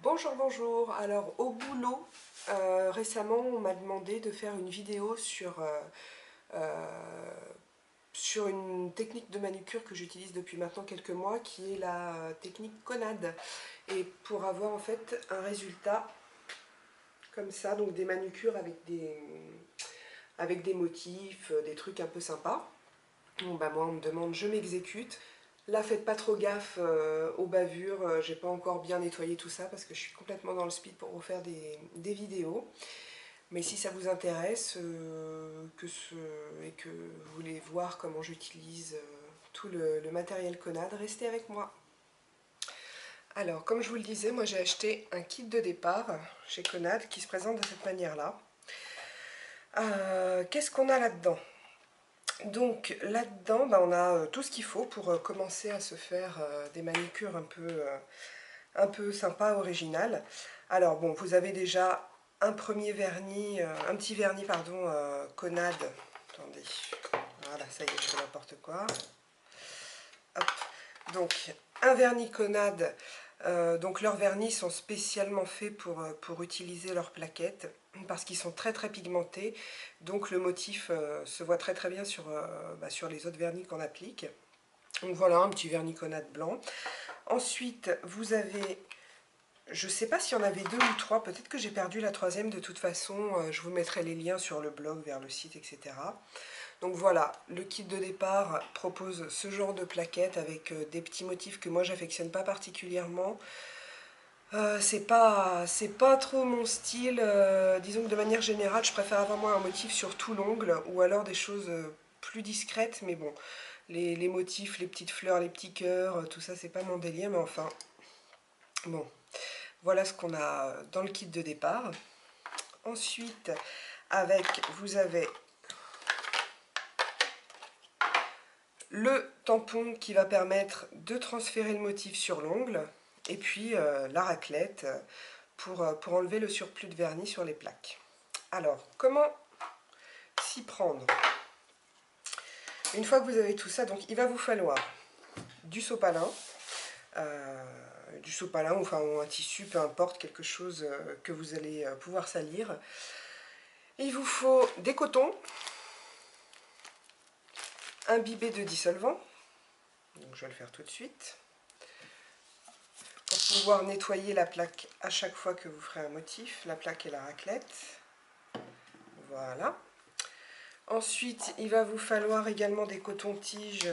Bonjour, bonjour. Alors au boulot, récemment on m'a demandé de faire une vidéo sur une technique de manucure que j'utilise depuis maintenant quelques mois qui est la technique Conad. Et pour avoir en fait un résultat comme ça, donc des manucures avec des motifs, des trucs un peu sympas. Bon bah moi on me demande, je m'exécute. Là faites pas trop gaffe aux bavures, j'ai pas encore bien nettoyé tout ça parce que je suis complètement dans le speed pour vous faire des vidéos. Mais si ça vous intéresse et que vous voulez voir comment j'utilise tout le matériel Conad, restez avec moi. Alors comme je vous le disais, moi j'ai acheté un kit de départ chez Conad qui se présente de cette manière-là. Qu'est-ce qu'on a là-dedans? Donc là-dedans, bah, on a tout ce qu'il faut pour commencer à se faire des manucures un peu sympa, original. Alors bon, vous avez déjà un premier vernis, un petit vernis pardon, Conad. Attendez, voilà, ça y est, je fais n'importe quoi. Hop. Donc un vernis Conad. Donc leurs vernis sont spécialement faits pour utiliser leurs plaquettes parce qu'ils sont très très pigmentés. Donc le motif se voit très très bien sur les autres vernis qu'on applique. Donc voilà, un petit vernis Conad blanc. Ensuite, vous avez, je ne sais pas s'il y en avait deux ou trois, peut-être que j'ai perdu la troisième de toute façon. Je vous mettrai les liens sur le blog vers le site, etc. Donc voilà, le kit de départ propose ce genre de plaquettes avec des petits motifs que moi j'affectionne pas particulièrement. C'est pas trop mon style. Disons que de manière générale, je préfère avoir moi un motif sur tout l'ongle ou alors des choses plus discrètes. Mais bon, les motifs, les petites fleurs, les petits cœurs, tout ça, c'est pas mon délire. Mais enfin, bon, voilà ce qu'on a dans le kit de départ. Ensuite, vous avez le tampon qui va permettre de transférer le motif sur l'ongle. Et puis la raclette pour enlever le surplus de vernis sur les plaques. Alors, comment s'y prendre? Une fois que vous avez tout ça, donc il va vous falloir du sopalin, ou enfin un tissu, peu importe, quelque chose que vous allez pouvoir salir. Il vous faut des cotons, imbibés de dissolvant, donc je vais le faire tout de suite, pour pouvoir nettoyer la plaque à chaque fois que vous ferez un motif, la plaque et la raclette. Voilà. Ensuite, il va vous falloir également des cotons-tiges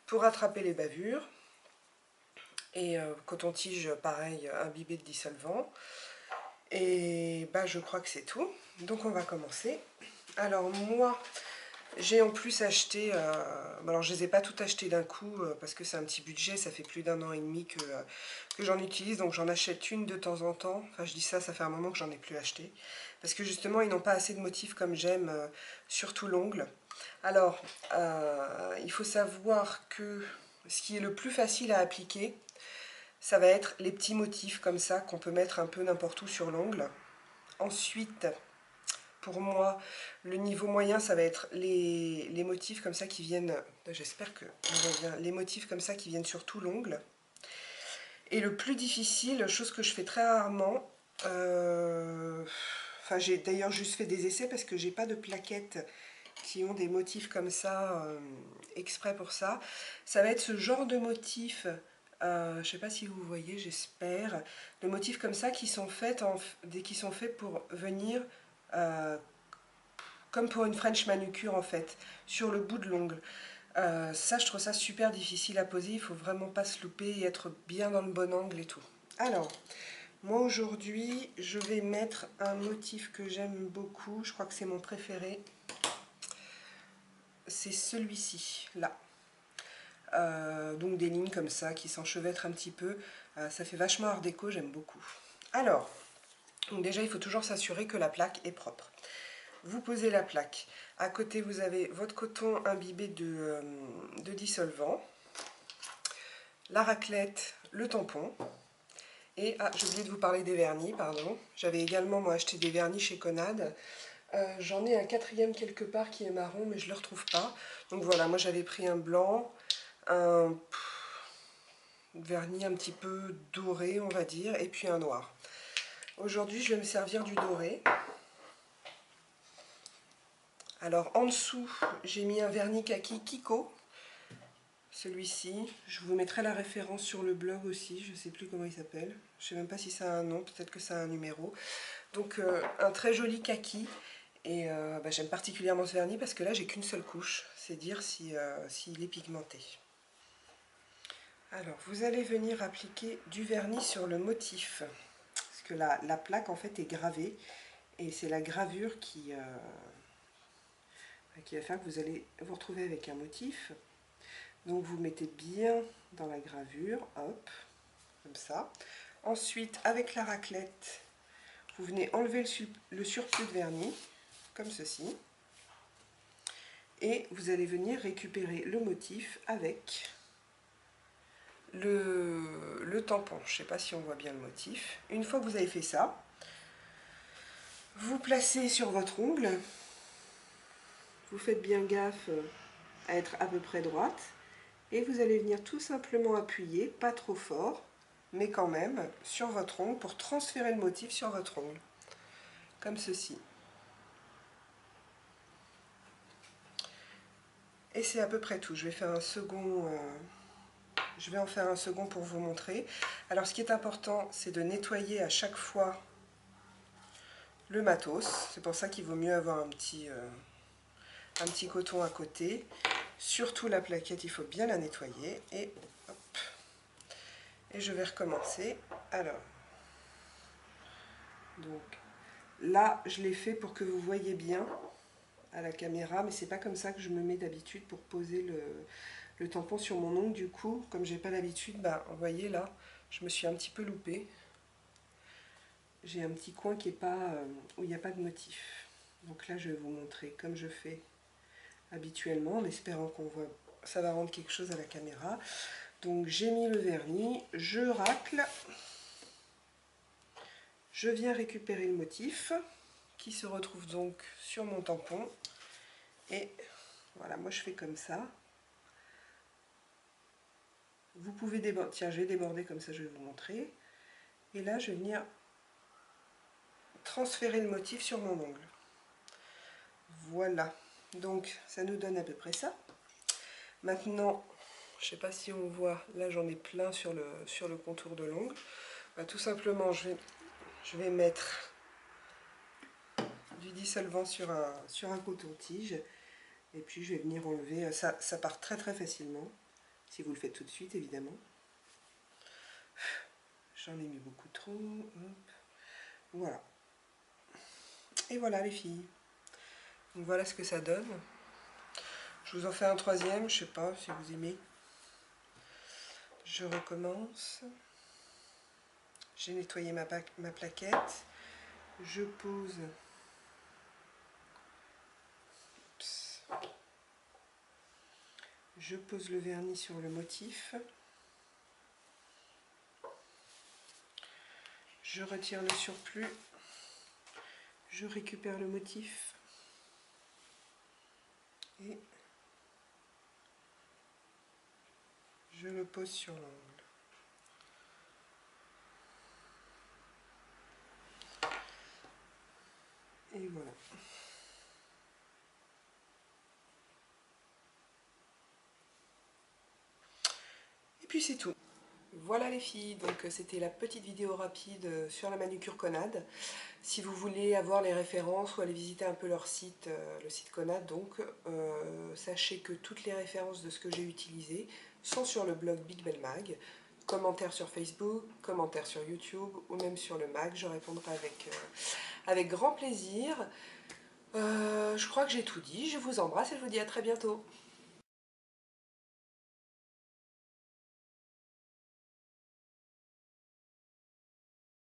pour attraper les bavures. Et coton-tige, pareil, imbibé de dissolvant. Et bah, je crois que c'est tout. Donc on va commencer. Alors moi, j'ai en plus acheté, alors je ne les ai pas toutes achetées d'un coup parce que c'est un petit budget, ça fait plus d'un an et demi que j'en utilise, donc j'en achète une de temps en temps. Enfin je dis ça, ça fait un moment que j'en ai plus acheté. Parce que justement ils n'ont pas assez de motifs comme j'aime, surtout l'ongle. Alors il faut savoir que ce qui est le plus facile à appliquer, ça va être les petits motifs comme ça qu'on peut mettre un peu n'importe où sur l'ongle. Ensuite, pour moi, le niveau moyen, ça va être les motifs comme ça qui viennent, j'espère que on voit bien, les motifs comme ça qui viennent sur tout l'ongle. Et le plus difficile, chose que je fais très rarement, enfin j'ai d'ailleurs juste fait des essais parce que j'ai pas de plaquettes qui ont des motifs comme ça, exprès pour ça. Ça va être ce genre de motifs, je ne sais pas si vous voyez, j'espère, de motifs comme ça qui sont faits, qui sont faits pour venir, euh, comme pour une French manucure en fait, sur le bout de l'ongle. Ça, je trouve ça super difficile à poser, il faut vraiment pas se louper et être bien dans le bon angle et tout. Alors, moi aujourd'hui, je vais mettre un motif que j'aime beaucoup, je crois que c'est mon préféré. C'est celui-ci, là. Donc des lignes comme ça qui s'enchevêtrent un petit peu. Ça fait vachement art déco, j'aime beaucoup. Alors, donc déjà il faut toujours s'assurer que la plaque est propre. Vous posez la plaque. À côté vous avez votre coton imbibé de dissolvant, la raclette, le tampon. Et j'ai oublié de vous parler des vernis, pardon. J'avais également moi acheté des vernis chez Conad. J'en ai un quatrième quelque part qui est marron mais je ne le retrouve pas. Donc voilà, moi j'avais pris un blanc, un vernis un petit peu doré, on va dire, et puis un noir. Aujourd'hui, je vais me servir du doré. Alors, en dessous, j'ai mis un vernis kaki Kiko. Celui-ci, je vous mettrai la référence sur le blog aussi, je ne sais plus comment il s'appelle. Je ne sais même pas si ça a un nom, peut-être que ça a un numéro. Donc, un très joli kaki. Et j'aime particulièrement ce vernis parce que là, j'ai qu'une seule couche. C'est dire s'il est pigmenté. Alors, vous allez venir appliquer du vernis sur le motif. Parce que la plaque, en fait, est gravée. Et c'est la gravure qui va faire que vous allez vous retrouver avec un motif. Donc, vous mettez bien dans la gravure. Hop, comme ça. Ensuite, avec la raclette, vous venez enlever le surplus de vernis, comme ceci. Et vous allez venir récupérer le motif avec le tampon. Je ne sais pas si on voit bien le motif. Une fois que vous avez fait ça, vous placez sur votre ongle. Vous faites bien gaffe à être à peu près droite. Et vous allez venir tout simplement appuyer, pas trop fort, mais quand même, sur votre ongle pour transférer le motif sur votre ongle. Comme ceci. Et c'est à peu près tout. Je vais faire un second... Je vais en faire un second pour vous montrer. Alors ce qui est important, c'est de nettoyer à chaque fois le matos. C'est pour ça qu'il vaut mieux avoir un petit coton à côté. Surtout la plaquette, il faut bien la nettoyer. Et hop. Et je vais recommencer. Alors, donc là, je l'ai fait pour que vous voyez bien à la caméra, mais c'est pas comme ça que je me mets d'habitude pour poser le tampon sur mon ongle. Du coup, comme j'ai pas l'habitude, vous voyez là, je me suis un petit peu loupée. J'ai un petit coin qui est pas où il n'y a pas de motif. Donc là, je vais vous montrer comme je fais habituellement, en espérant qu'on voit, ça va rendre quelque chose à la caméra. Donc j'ai mis le vernis, je racle, je viens récupérer le motif qui se retrouve donc sur mon tampon. Et voilà, moi je fais comme ça. Vous pouvez déborder, tiens, je vais déborder comme ça, je vais vous montrer. Et là, je vais venir transférer le motif sur mon ongle. Voilà, donc ça nous donne à peu près ça. Maintenant, je ne sais pas si on voit, là j'en ai plein sur le contour de l'ongle. Tout simplement, je vais mettre du dissolvant sur un coton-tige. Et puis je vais venir enlever, ça part très très facilement, si vous le faites tout de suite évidemment. J'en ai mis beaucoup trop, hop. Voilà. Et voilà les filles. Donc voilà ce que ça donne. Je vous en fais un troisième, je sais pas si vous aimez. Je recommence. J'ai nettoyé ma plaquette. Je pose. Oups. Je pose le vernis sur le motif. Je retire le surplus. Je récupère le motif. Et je le pose sur l'ongle. Et voilà. Et puis c'est tout. Voilà les filles, donc c'était la petite vidéo rapide sur la manucure Conad. Si vous voulez avoir les références ou aller visiter un peu leur site, le site Conad, donc sachez que toutes les références de ce que j'ai utilisé sont sur le blog Big Belle Mag. Commentaires sur Facebook, commentaires sur YouTube ou même sur le mag, je répondrai avec grand plaisir. Je crois que j'ai tout dit, je vous embrasse et je vous dis à très bientôt.